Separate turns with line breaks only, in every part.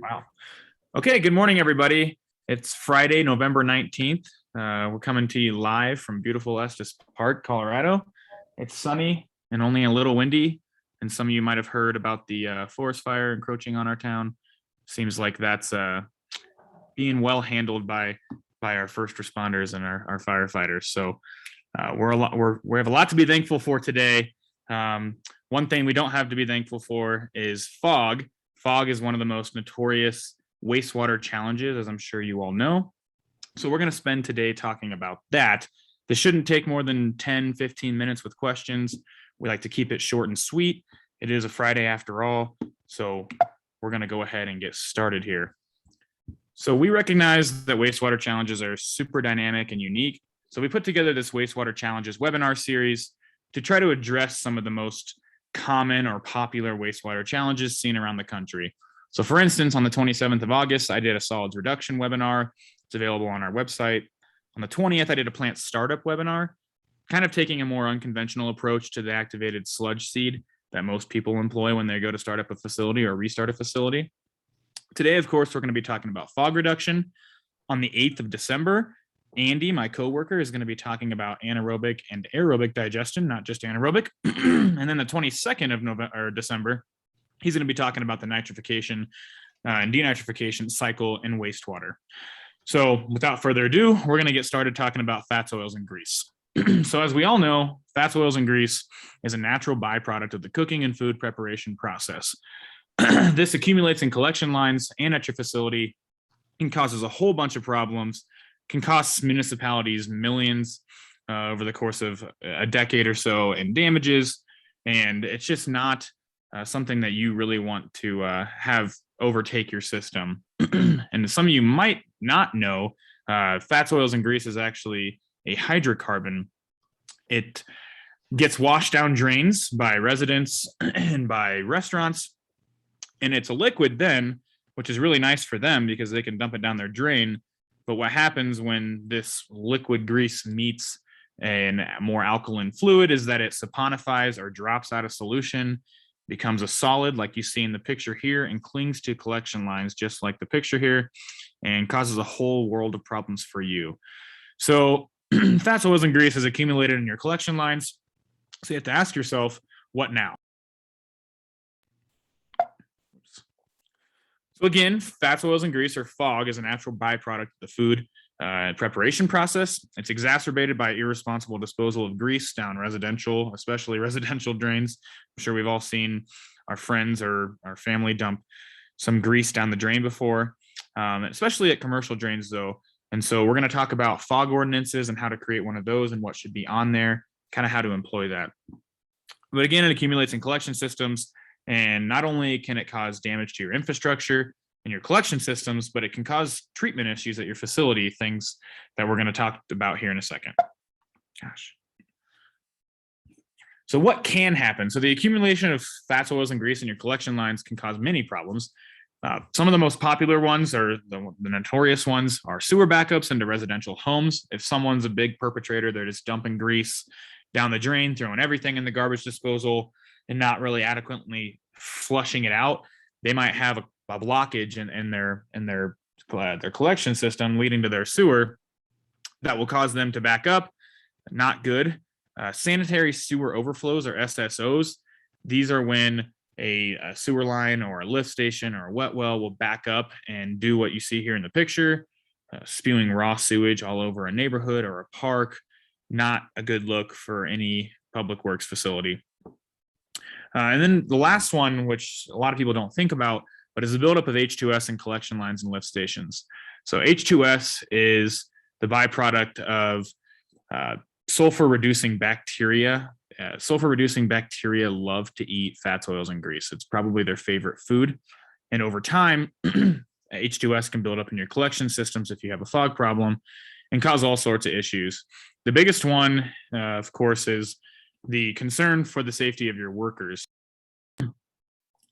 Wow. Okay, good morning, everybody. It's Friday, November 19th. We're coming to you live from beautiful Estes Park, Colorado. It's sunny and only a little windy, and some of you might have heard about the forest fire encroaching on our town. Seems like that's being well handled by our first responders and our firefighters. So we have a lot to be thankful for today. One thing we don't have to be thankful for is fog. Fog is one of the most notorious wastewater challenges, as I'm sure you all know. So we're going to spend today talking about that. This shouldn't take more than 10, 15 minutes with questions. We like to keep it short and sweet. It is a Friday after all, so we're going to go ahead and get started here. So we recognize that wastewater challenges are super dynamic and unique. So we put together this wastewater challenges webinar series to try to address some of the most common or popular wastewater challenges seen around the country. So for instance, on the 27th of August, I did a solids reduction webinar. It's available on our website. On the 20th, I did a plant startup webinar, kind of taking a more unconventional approach to the activated sludge seed that most people employ when they go to start up a facility or restart a facility. Today, of course, we're going to be talking about fog reduction. On the 8th of December, Andy, my coworker, is going to be talking about anaerobic and aerobic digestion, not just anaerobic. And then the 22nd of November or December, he's going to be talking about the nitrification and denitrification cycle in wastewater. So without further ado, we're going to get started talking about fats, oils, and grease. So as we all know, fats, oils, and grease is a natural byproduct of the cooking and food preparation process. This accumulates in collection lines and at your facility and causes a whole bunch of problems, can cost municipalities millions over the course of a decade or so in damages. And it's just not something that you really want to have overtake your system. And some of you might not know, fats, oils, and grease is actually a hydrocarbon. It gets washed down drains by residents and by restaurants. And it's a liquid then, which is really nice for them because they can dump it down their drain. But what happens when this liquid grease meets a more alkaline fluid is that it saponifies or drops out of solution, becomes a solid like you see in the picture here, and clings to collection lines just like the picture here, and causes a whole world of problems for you. So fats, oils, and grease is accumulated in your collection lines. So you have to ask yourself, what now? So again, fats, oils, and grease, or fog, is a natural byproduct of the food preparation process. It's exacerbated by irresponsible disposal of grease down residential, especially residential drains. I'm sure we've all seen our friends or our family dump some grease down the drain before, especially at commercial drains though. And so we're going to talk about fog ordinances and how to create one of those and what should be on there, kind of how to employ that. But again, it accumulates in collection systems. And not only can it cause damage to your infrastructure and your collection systems, but it can cause treatment issues at your facility, things that we're going to talk about here in a second. Gosh. So what can happen? So the accumulation of fats, oils, and grease in your collection lines can cause many problems. Some of the most popular ones, or the notorious ones, are sewer backups into residential homes. If someone's a big perpetrator, they're just dumping grease down the drain, throwing everything in the garbage disposal, and not really adequately flushing it out. They might have a blockage in their collection system leading to their sewer that will cause them to back up. Not good. Sanitary sewer overflows, or SSOs. These are when a sewer line or a lift station or a wet well will back up and do what you see here in the picture, spewing raw sewage all over a neighborhood or a park. Not a good look for any public works facility. And then the last one, which a lot of people don't think about, but is the buildup of H2S in collection lines and lift stations. So H2S is the byproduct of sulfur-reducing bacteria. Sulfur-reducing bacteria love to eat fats, oils, and grease. It's probably their favorite food. And over time, H2S can build up in your collection systems if you have a fog problem and cause all sorts of issues. The biggest one, of course, is the concern for the safety of your workers.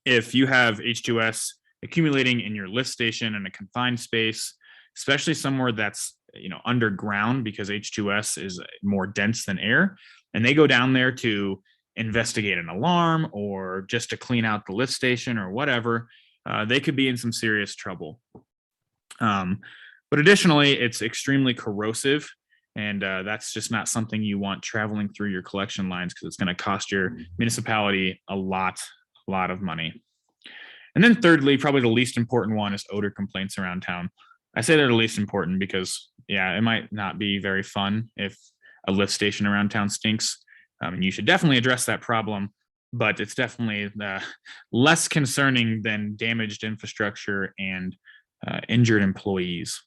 If you have H2S accumulating in your lift station in a confined space, especially somewhere that's underground, because H2S is more dense than air, and they go down there to investigate an alarm or just to clean out the lift station or whatever, they could be in some serious trouble. But additionally, it's extremely corrosive, and that's just not something you want traveling through your collection lines, because it's going to cost your municipality a lot of money. And then thirdly, probably the least important one, is odor complaints around town. I say they're the least important because, yeah, it might not be very fun if a lift station around town stinks. And you should definitely address that problem, but it's definitely less concerning than damaged infrastructure and injured employees.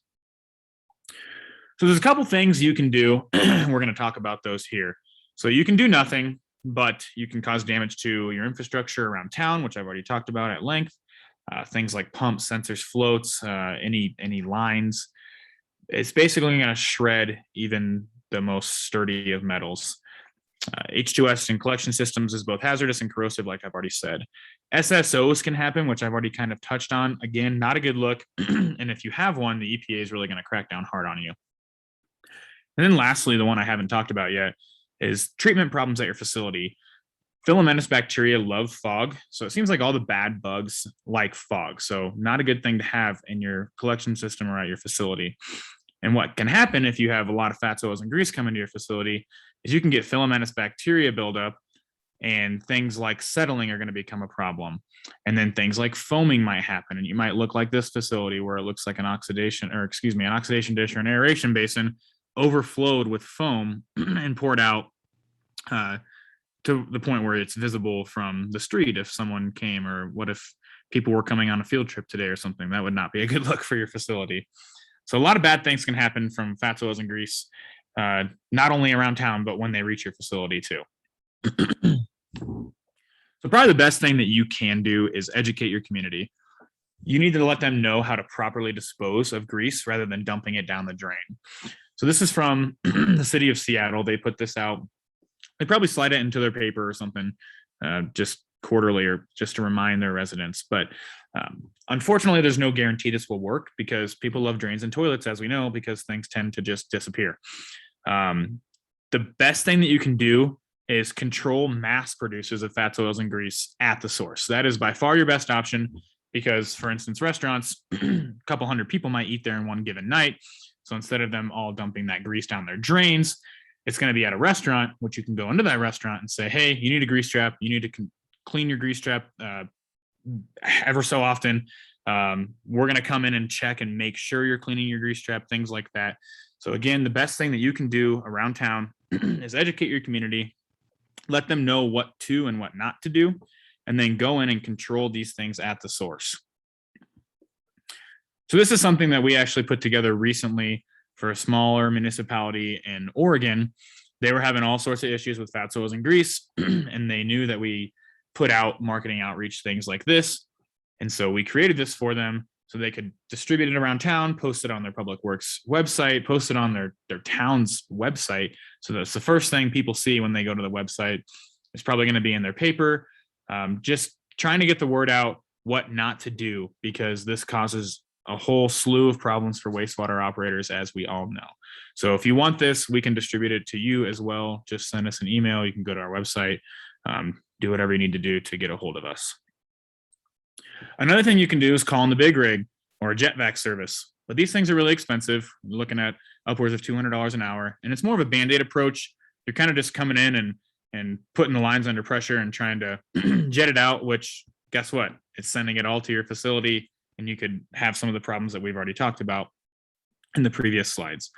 So there's a couple things you can do. We're going to talk about those here. So you can do nothing, but you can cause damage to your infrastructure around town, which I've already talked about at length. Things like pumps, sensors, floats, any lines. It's basically going to shred even the most sturdy of metals. H2S in collection systems is both hazardous and corrosive, like I've already said. SSOs can happen, which I've already kind of touched on. Again, not a good look. And if you have one, the EPA is really going to crack down hard on you. And then lastly, the one I haven't talked about yet is treatment problems at your facility. Filamentous bacteria love fog. So it seems like all the bad bugs like fog. So not a good thing to have in your collection system or at your facility. And what can happen if you have a lot of fats, oils, and grease come into your facility is you can get filamentous bacteria buildup, and things like settling are going to become a problem. And then things like foaming might happen. And you might look like this facility where it looks like an oxidation dish or an aeration basin overflowed with foam and poured out to the point where it's visible from the street if someone came, or what if people were coming on a field trip today or something. That would not be a good look for your facility. So a lot of bad things can happen from fats, oils, and grease, not only around town, but when they reach your facility too. So probably the best thing that you can do is educate your community. You need to let them know how to properly dispose of grease rather than dumping it down the drain. So this is from the city of Seattle. They put this out. They probably slide it into their paper or something, just quarterly, or just to remind their residents. But unfortunately, there's no guarantee this will work, because people love drains and toilets, as we know, because things tend to just disappear. The best thing that you can do is control mass producers of fats, oils, and grease at the source. That is by far your best option, because, for instance, restaurants, a couple hundred people might eat there in one given night. So instead of them all dumping that grease down their drains, it's going to be at a restaurant, which you can go into that restaurant and say, hey, you need a grease trap. You need to clean your grease trap ever so often. We're going to come in and check and make sure you're cleaning your grease trap, things like that. So again, the best thing that you can do around town is educate your community, let them know what to and what not to do, and then go in and control these things at the source. So this is something that we actually put together recently for a smaller municipality in Oregon. They were having all sorts of issues with fats, oils, and grease, and they knew that we put out marketing outreach, things like this. And so we created this for them so they could distribute it around town, post it on their public works website, post it on their town's website. So that's the first thing people see when they go to the website. It's probably going to be in their paper. Just trying to get the word out what not to do, because this causes a whole slew of problems for wastewater operators, as we all know. So if you want this, we can distribute it to you as well. Just send us an email. You can go to our website, do whatever you need to do to get a hold of us. Another thing you can do is call in the big rig or a Jetvac service. But these things are really expensive. You're looking at upwards of $200 an hour. And it's more of a Band-Aid approach. You're kind of just coming in and putting the lines under pressure and trying to jet it out, which, guess what? It's sending it all to your facility, and you could have some of the problems that we've already talked about in the previous slides.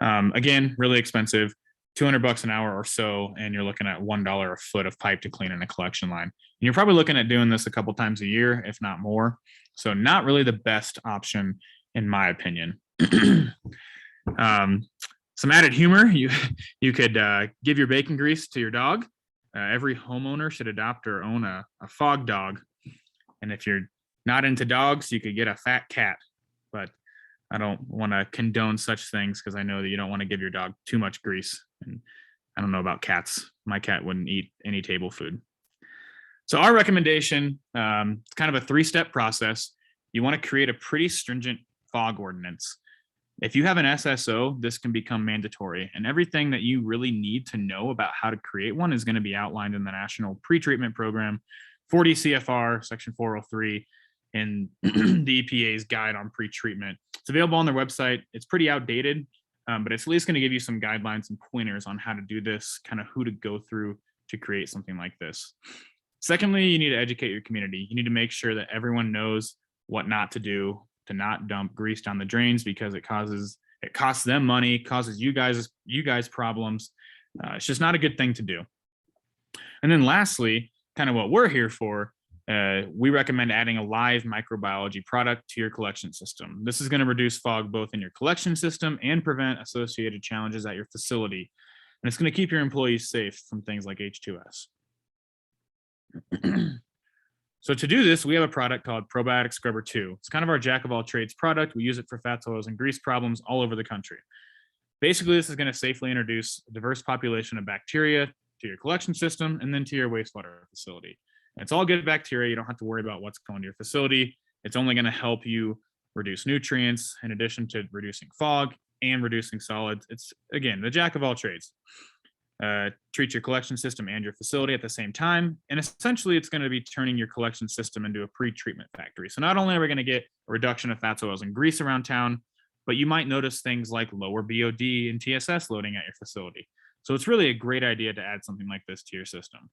Again, really expensive, $200 an hour or so, and you're looking at $1 a foot of pipe to clean in a collection line. And you're probably looking at doing this a couple times a year, if not more. So not really the best option, in my opinion. Some added humor, you could give your bacon grease to your dog. Every homeowner should adopt or own a fog dog. And if you're not into dogs, you could get a fat cat. But I don't want to condone such things, because I know that you don't want to give your dog too much grease. And I don't know about cats. My cat wouldn't eat any table food. So our recommendation, it's kind of a 3-step process. You want to create a pretty stringent fog ordinance. If you have an SSO, this can become mandatory, and everything that you really need to know about how to create one is going to be outlined in the National Pretreatment Program, 40 CFR, Section 403. in the EPA's guide on pre-treatment. It's available on their website. It's pretty outdated, but it's at least going to give you some guidelines and pointers on how to do this, kind of who to go through to create something like this. Secondly, you need to educate your community. You need to make sure that everyone knows what not to do, to not dump grease down the drains, because it costs them money, causes you guys problems. It's just not a good thing to do. And then lastly, kind of what we're here for, we recommend adding a live microbiology product to your collection system. This is going to reduce fog both in your collection system and prevent associated challenges at your facility. And it's going to keep your employees safe from things like H2S. So to do this, we have a product called Probiotic Scrubber 2. It's kind of our jack of all trades product. We use it for fats, oils, and grease problems all over the country. Basically, this is going to safely introduce a diverse population of bacteria to your collection system and then to your wastewater facility. And it's all good bacteria. You don't have to worry about what's going to your facility. It's only going to help you reduce nutrients in addition to reducing fog and reducing solids. It's, again, the jack of all trades. Treat your collection system and your facility at the same time. And essentially, it's going to be turning your collection system into a pre-treatment factory. So not only are we going to get a reduction of fats, oils, and grease around town, but you might notice things like lower BOD and TSS loading at your facility. So it's really a great idea to add something like this to your system.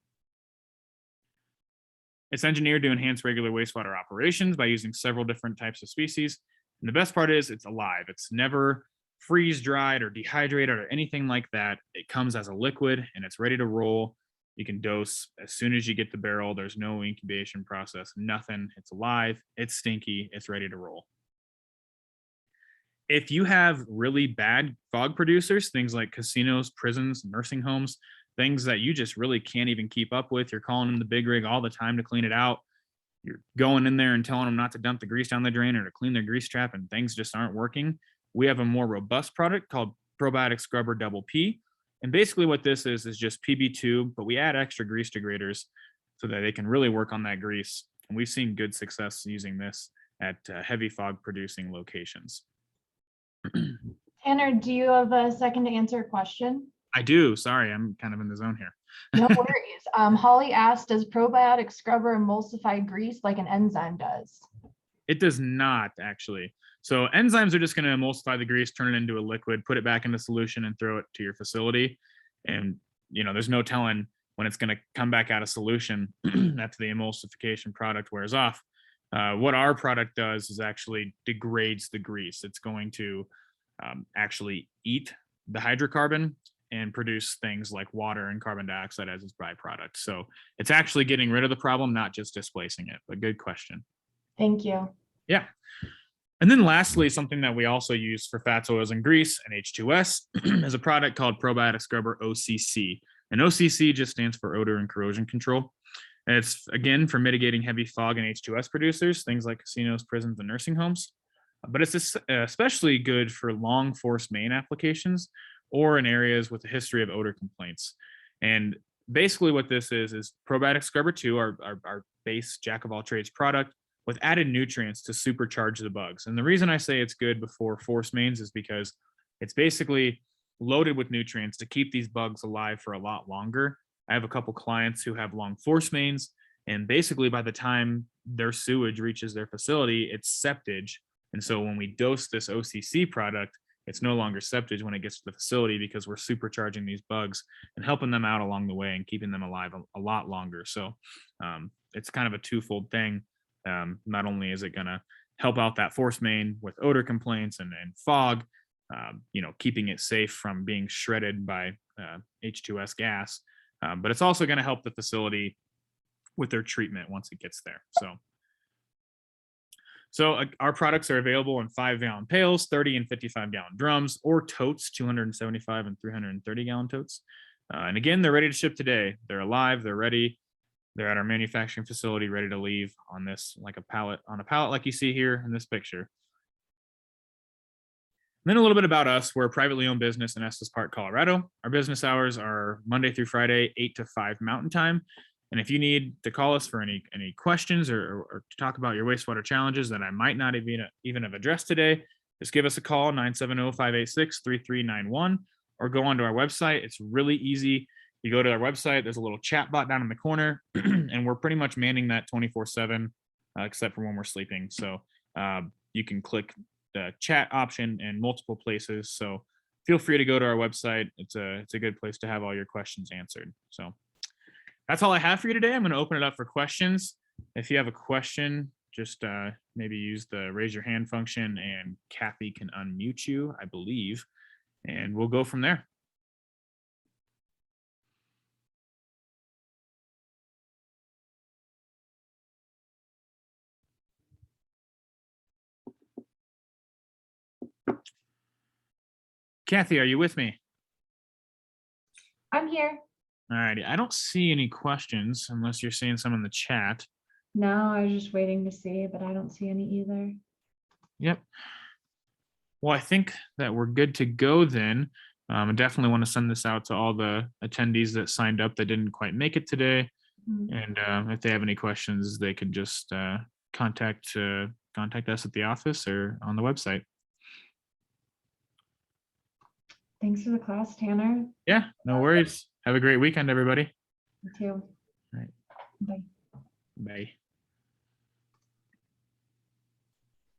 It's engineered to enhance regular wastewater operations by using several different types of species. And the best part is it's alive. It's never freeze dried or dehydrated or anything like that. It comes as a liquid and it's ready to roll. You can dose as soon as you get the barrel. There's no incubation process, nothing. It's alive, it's stinky, it's ready to roll. If you have really bad fog producers, things like casinos, prisons, nursing homes, things that you just really can't even keep up with, you're calling in the big rig all the time to clean it out. You're going in there and telling them not to dump the grease down the drain or to clean their grease trap, and things just aren't working. We have a more robust product called Probiotic Scrubber Double P. And basically what this is just PB2, but we add extra grease degraders so that they can really work on that grease. And we've seen good success using this at heavy fog producing locations.
Tanner, do you have a second to answer a question?
I do. Sorry, I'm kind of in the zone here.
No worries. Holly asked, does Probiotic Scrubber emulsify grease like an enzyme does?
It does not, actually. So enzymes are just going to emulsify the grease, turn it into a liquid, put it back in the solution, and throw it to your facility. And, you know, there's no telling when it's going to come back out of solution after the emulsification product wears off. What our product does is actually degrades the grease. It's going to actually eat the hydrocarbon and produce things like water and carbon dioxide as its byproduct. So it's actually getting rid of the problem, not just displacing it. But good question.
Thank you.
Yeah. And then lastly, something that we also use for fats, oils, and grease and H2S is a product called Probiotic Scrubber OCC. And OCC just stands for odor and corrosion control. And it's, again, for mitigating heavy fog and H2S producers, things like casinos, prisons, and nursing homes. But it's especially good for long force main applications or in areas with a history of odor complaints. And basically what this is Probiotic Scrubber 2, our base jack of all trades product, with added nutrients to supercharge the bugs. And the reason I say it's good before force mains is because it's basically loaded with nutrients to keep these bugs alive for a lot longer. I have a couple clients who have long force mains, and basically by the time their sewage reaches their facility, it's septage. And so when we dose this OCC product, it's no longer septage when it gets to the facility, because we're supercharging these bugs and helping them out along the way and keeping them alive a lot longer. So it's kind of a twofold thing. Not only is it going to help out that force main with odor complaints and fog, keeping it safe from being shredded by H2S gas, but it's also going to help the facility with their treatment once it gets there. So our products are available in 5-gallon pails, 30 and 55-gallon drums, or totes, 275 and 330-gallon totes. And again, they're ready to ship today. They're alive. They're ready. They're at our manufacturing facility, ready to leave on this, like a pallet, like you see here in this picture. And then a little bit about us. We're a privately owned business in Estes Park, Colorado. Our business hours are Monday through Friday, 8 to 5 Mountain Time. And if you need to call us for any questions or to talk about your wastewater challenges that I might not even have addressed today, just give us a call, 970-586-3391, or go onto our website. It's really easy. You go to our website, there's a little chat bot down in the corner, and we're pretty much manning that 24/7 except for when we're sleeping. So you can click the chat option in multiple places. So feel free to go to our website. It's a good place to have all your questions answered. So that's all I have for you today. I'm going to open it up for questions. If you have a question, just maybe use the raise your hand function and Kathy can unmute you, I believe, and we'll go from there. Kathy, are you with me?
I'm here.
All righty. I don't see any questions unless you're seeing some in the chat.
No, I was just waiting to see, but I don't see any either.
Yep. Well, I think that we're good to go then. I definitely want to send this out to all the attendees that signed up that didn't quite make it today.
Mhm.
And if they have any questions, they can just contact us at the office or on the website.
Thanks for the class, Tanner.
Yeah, no worries. Have a great weekend, everybody.
You too.
Right.
Bye.
Bye.